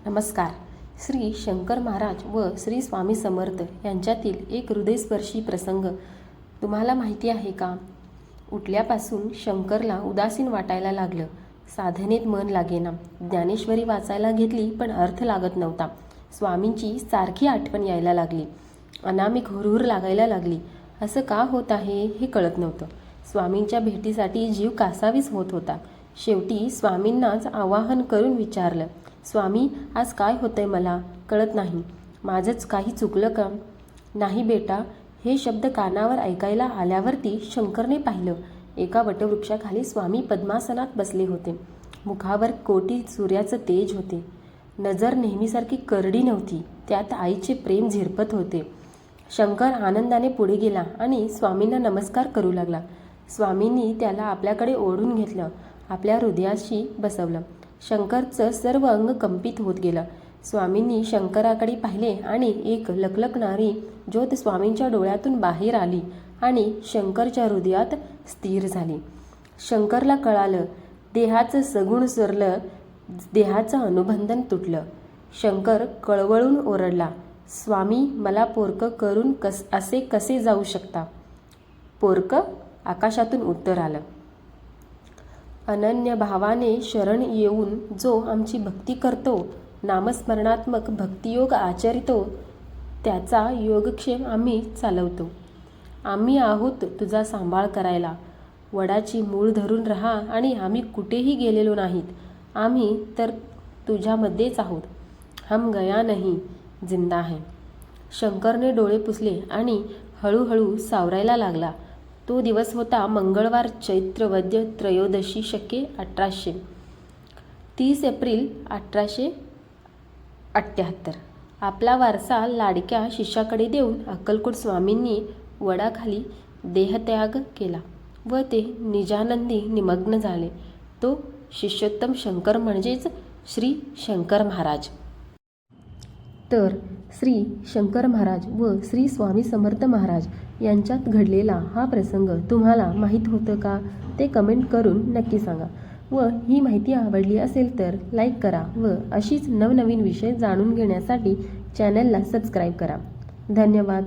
नमस्कार. श्री शंकर महाराज व श्री स्वामी समर्थ यांच्यातील एक हृदयस्पर्शी प्रसंग तुम्हाला माहिती आहे का? उठल्यापासून शंकरला उदासीन वाटायला लागलं. साधनेत मन लागेना. ज्ञानेश्वरी वाचायला घेतली पण अर्थ लागत नव्हता. स्वामींची सारखी आठवण यायला लागली. अनामिक हुरहुर लागायला लागली. असं का होत आहे हे कळत नव्हतं. स्वामींच्या भेटीसाठी जीव कासावीस होत होता. शेवटी स्वामींनाच आवाहन करून विचारलं, स्वामी, आज काय होतंय मला कळत नाही. माझंच काही चुकलं का? नाही बेटा, हे शब्द कानावर ऐकायला आल्यावरती शंकरने पाहिलं. एका वटवृक्षाखाली स्वामी पद्मासनात बसले होते. मुखावर कोटी सूर्याचं तेज होते. नजर नेहमीसारखी करडी नव्हती. त्यात आईचे प्रेम झिरपत होते. शंकर आनंदाने पुढे गेला आणि स्वामींना नमस्कार करू लागला. स्वामींनी त्याला आपल्याकडे ओढून घेतलं. आपल्या हृदयाशी बसवलं. शंकरचं सर्व अंग कंपित होत गेलं. स्वामींनी शंकराकडे पाहिले आणि एक लखलखणारी ज्योत स्वामींच्या डोळ्यातून बाहेर आली आणि शंकरच्या हृदयात स्थिर झाली. शंकरला कळालं, देहाचं सगुण सरलं, देहाचं अनुबंधन तुटलं. शंकर कळवळून ओरडला, स्वामी, मला पोरकं करून असे कसे जाऊ शकता? पोरकं? आकाशातून उत्तर आलं. अनन्य भावाने शरण येऊन जो आमची भक्ती करतो, नामस्मरणात्मक भक्तियोग आचरितो, त्याचा योगक्षेम आम्ही चालवतो. आम्ही आहोत तुझा सांभाळ करायला. वडाची मूळ धरून राहा आणि आम्ही कुठेही गेलेलो नाहीत. आम्ही तर तुझ्यामध्येच आहोत. हम गया नहीं, जिंदा है. शंकरने डोळे पुसले आणि हळूहळू सावरायला लागला. तो दिवस होता मंगळवार, चैत्र वद्य त्रयोदशी, शके 1800. 30 एप्रिल 1878. आपला वारसा लाडक्या शिष्याकडे देऊन अक्कलकोट स्वामींनी वडाखाली देहत्याग केला व ते निजानंदी निमग्न झाले. तो शिष्योत्तम शंकर म्हणजेच श्री शंकर महाराज. तर श्री शंकर महाराज व श्री स्वामी समर्थ महाराज यांच्यात घडलेला हा प्रसंग तुम्हाला माहीत होतं का? ते कमेंट करून नक्की सांगा. व ही माहिती आवडली असेल तर लाईक करा व अशीच नवनवीन विषय जाणून घेण्यासाठी चॅनलला सबस्क्राईब करा. धन्यवाद.